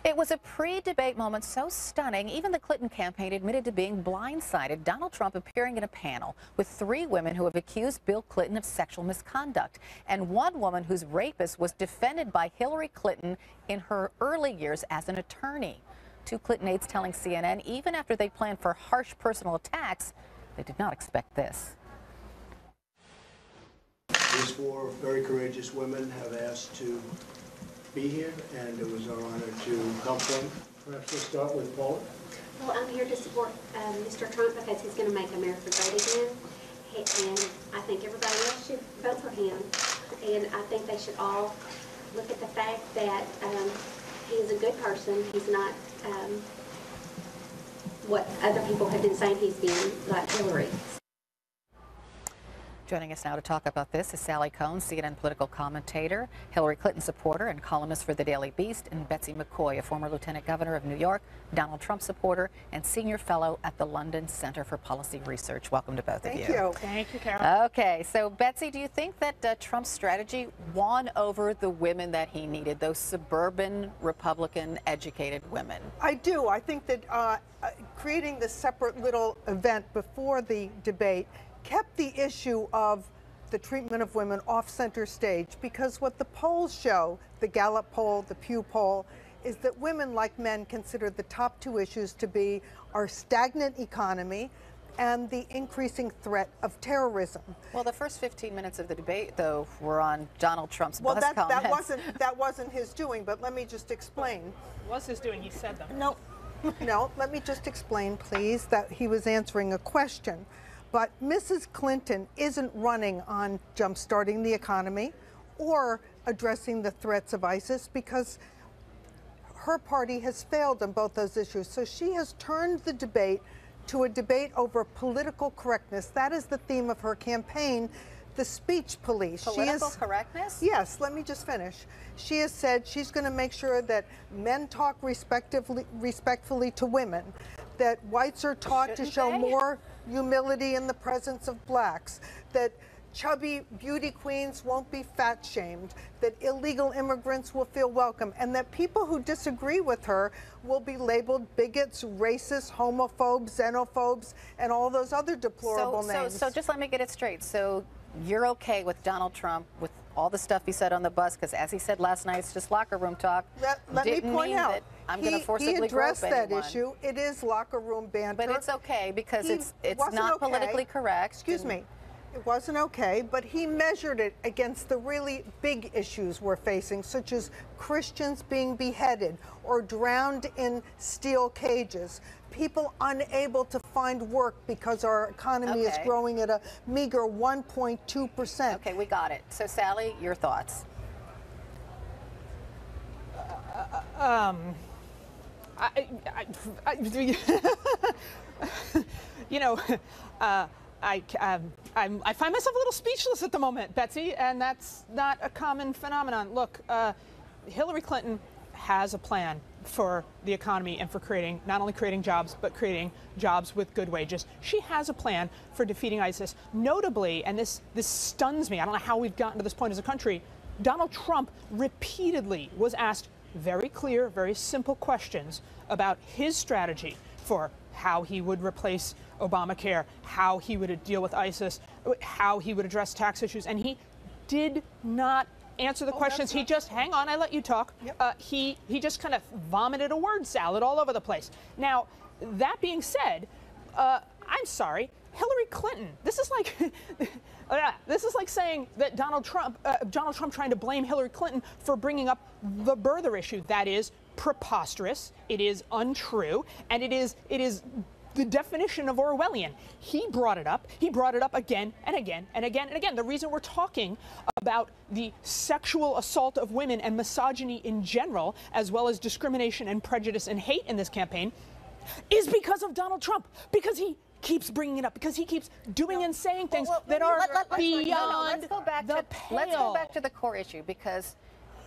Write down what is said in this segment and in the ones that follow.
It was a pre-debate moment so stunning, even the Clinton campaign admitted to being blindsided. Donald Trump appearing in a panel with 3 women who have accused Bill Clinton of sexual misconduct, and 1 woman whose rapist was defended by Hillary Clinton in her early years as an attorney. 2 Clinton aides telling CNN even after they planned for harsh personal attacks, they did not expect this. These 4 very courageous women have asked to be here, and it was our honor to help them. Perhaps we'll start with Paula. Well, I'm here to support Mr. Trump because he's going to make America great again, and I think everybody else should vote for him. And I think they should all look at the fact that he is a good person. He's not what other people have been saying he's been, like Hillary. Joining us now to talk about this is Sally Kohn, CNN political commentator, Hillary Clinton supporter and columnist for the Daily Beast, and Betsy McCaughey, a former lieutenant governor of New York, Donald Trump supporter, and senior fellow at the London Center for Policy Research. Welcome to both of you. Thank you. Thank you, Carol. Okay, so Betsy, do you think that Trump's strategy won over the women that he needed, those suburban Republican educated women? I do. I think that creating this separate little event before the debate kept the issue of the treatment of women off center stage, because what the polls show, the Gallup poll, the Pew poll, is that women, like men, consider the top 2 issues to be our stagnant economy and the increasing threat of terrorism. Well, the first 15 minutes of the debate, though, were on Donald Trump's well, bus comments. that wasn't his doing, but let me just explain. It was his doing. He said them. No, let me just explain, please, that he was answering a question. But Mrs. Clinton isn't running on jumpstarting the economy or addressing the threats of ISIS, because her party has failed on both those issues. So she has turned the debate to a debate over political correctness. That is the theme of her campaign, the speech police. Political correctness? Yes, let me just finish. She has said she's going to make sure that men talk respectfully to women, that whites are taught to show more humility in the presence of blacks, that chubby beauty queens won't be fat shamed, that illegal immigrants will feel welcome, and that people who disagree with her will be labeled bigots, racists, homophobes, xenophobes, and all those other deplorable names. So just let me get it straight. So you're okay with Donald Trump, with all the stuff he said on the bus, because as he said last night, it's just locker room talk. Let me point out, I'm going to forcibly he addressed grope that anyone. issue. It is locker room banter. But it's okay, because it's not politically correct. Excuse me. It wasn't okay, but he measured it against the really big issues we're facing, such as Christians being beheaded or drowned in steel cages, people unable to find work because our economy is growing at a meager 1.2%. Okay, we got it. So, Sally, your thoughts? You know, I find myself a little speechless at the moment, Betsy, and that's not a common phenomenon. Look, Hillary Clinton has a plan for the economy and for creating, not only creating jobs, but creating jobs with good wages. She has a plan for defeating ISIS. Notably, and this stuns me, I don't know how we've gotten to this point as a country, Donald Trump repeatedly was asked very clear, very simple questions about his strategy for how he would replace Obamacare, how he would deal with ISIS, how he would address tax issues, and he did not answer the questions. He just, hang on, I let you talk. Yep. He just kind of vomited a word salad all over the place. Now, that being said, I'm sorry, Hillary Clinton, this is like this is like saying that Donald Trump trying to blame Hillary Clinton for bringing up the birther issue. That is preposterous, it is untrue, and it is the definition of Orwellian. He brought it up again and again and again and again. The reason we're talking about the sexual assault of women and misogyny in general, as well as discrimination and prejudice and hate in this campaign, is because of Donald Trump, because he keeps bringing it up, because he keeps doing and saying things that are beyond the pale. Let's go back to the core issue, because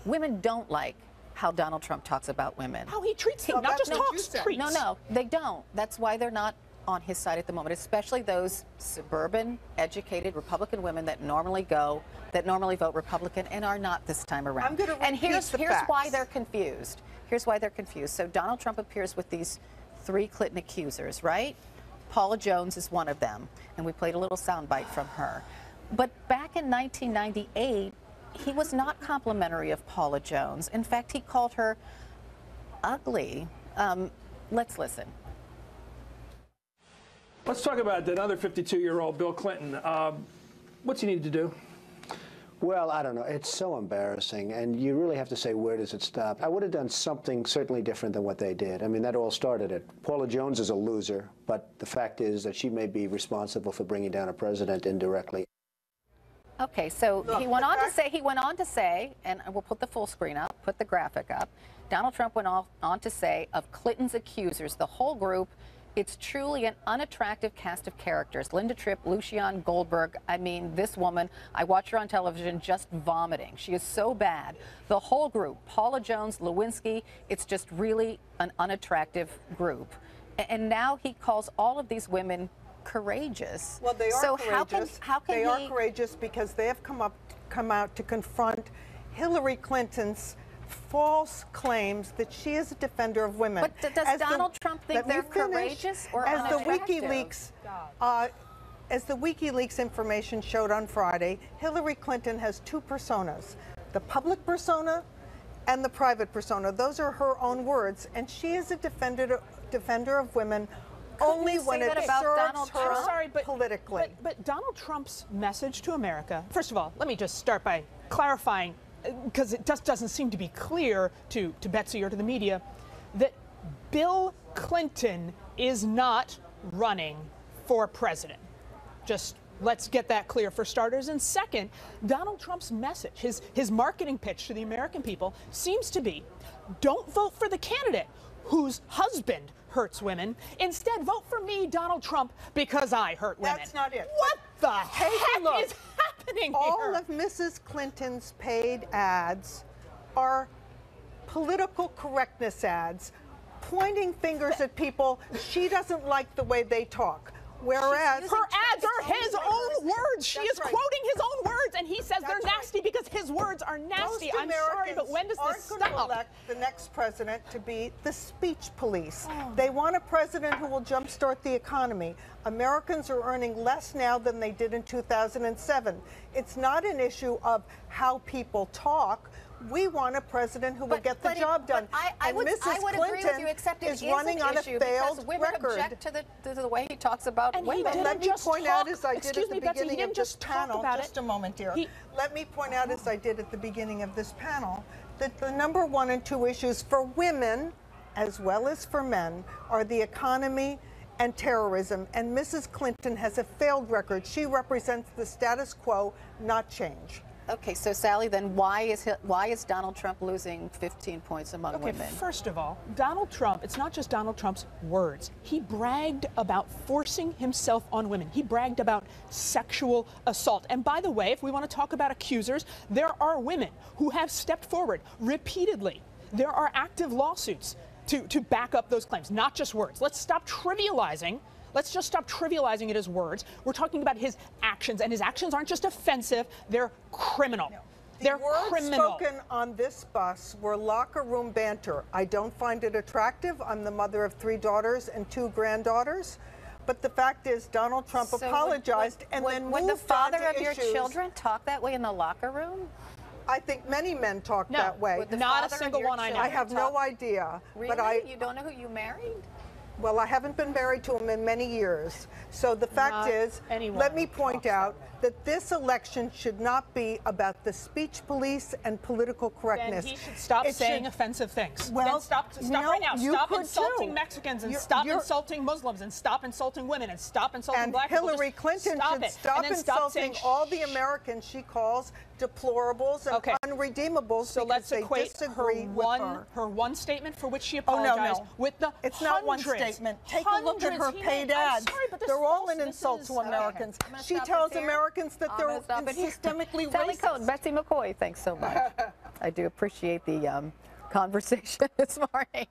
women don't like how Donald Trump talks about women. How he treats them, not just talks, treats. No, they don't. That's why they're not on his side at the moment, especially those suburban, educated Republican women that normally go that normally vote Republican and are not this time around. I'm going to and here's facts. why they're confused. Here's why they're confused. So Donald Trump appears with these 3 Clinton accusers, right? Paula Jones is one of them, and we played a little soundbite from her. But back in 1998, he was not complimentary of Paula Jones. In fact, he called her ugly. Let's listen. Let's talk about that other 52-year-old Bill Clinton. What's he need to do? Well, I don't know. It's so embarrassing, and you really have to say, where does it stop? I would have done something certainly different than what they did. I mean, that all started it. Paula Jones is a loser, but the fact is that she may be responsible for bringing down a president indirectly. Okay, so he went on to say, and we'll put the full screen up, put the graphic up. Donald Trump went on to say of Clinton's accusers, the whole group, it's truly an unattractive cast of characters. Linda Tripp, Lucian Goldberg, I mean, this woman, I watch her on television just vomiting. She is so bad. The whole group, Paula Jones, Lewinsky, it's just really an unattractive group. And now he calls all of these women courageous. Well, they are so courageous. How can they are courageous because they have come out to confront Hillary Clinton's false claims that she is a defender of women. But does Donald Trump think they're courageous or unattractive? As the WikiLeaks information showed on Friday, Hillary Clinton has 2 personas, the public persona and the private persona. Those are her own words, and she is a defender of women only when it serves her politically. But Donald Trump's message to America, first of all, let me just start by clarifying, because it just doesn't seem to be clear to Betsy or to the media, that Bill Clinton is not running for president. Just let's get that clear for starters. And second, Donald Trump's message, his marketing pitch to the American people seems to be, don't vote for the candidate whose husband hurts women. Instead, vote for me, Donald Trump, because I hurt women. That's not it. What the heck is happening here? All of Mrs. Clinton's paid ads are political correctness ads, pointing fingers at people she doesn't like the way they talk. Whereas her ads are his own words. She is quoting his own words, and he says they're nasty because his words are nasty. I'm sorry, but when does this stop? Going to elect the next president to be the speech police. They want a president who will jumpstart the economy. Americans are earning less now than they did in 2007. It's not an issue of how people talk. We want a president who will get the job done. I would agree with you, except it is running on a failed women record. Object to the way he talks about women. Let me point out, as I did at the beginning of this panel, just a moment, dear. Let me point out, as I did at the beginning of this panel, that the number 1 and 2 issues for women, as well as for men, are the economy and terrorism. And Mrs. Clinton has a failed record. She represents the status quo, not change. Okay, so Sally, then why is Donald Trump losing 15 points among women? First of all, Donald Trump, it's not just Donald Trump's words. He bragged about forcing himself on women. He bragged about sexual assault. And by the way, if we want to talk about accusers, there are women who have stepped forward repeatedly. There are active lawsuits to back up those claims, not just words. Let's stop trivializing. Let's just stop trivializing it as words. We're talking about his actions, and his actions aren't just offensive, they're criminal. No. They're words criminal. Spoken on this bus were locker room banter. I don't find it attractive. I'm the mother of 3 daughters and 2 granddaughters. But the fact is, Donald Trump apologized and then moved would the father on to of your issues. children talk that way in the locker room? I think many men talk that way. Not a single one I know. I have no idea. Really? But You don't know who you married? Well, I haven't been married to him in many years. So the fact is, let me point out that this election should not be about the speech police and political correctness. Then he should stop saying offensive things. Well, then stop right now. Stop insulting Mexicans and stop insulting Muslims and stop insulting women and stop insulting black people. And Hillary Clinton should stop insulting all the Americans she calls deplorables and unredeemables. So let's equate her one statement for which she apologized with the It's not one statement. Take a look at her paid ads. They're all an insult to Americans. She tells Americans that they're systemically Sally racist. Kohn, Betsy McCaughey, thanks so much. I do appreciate the conversation this morning.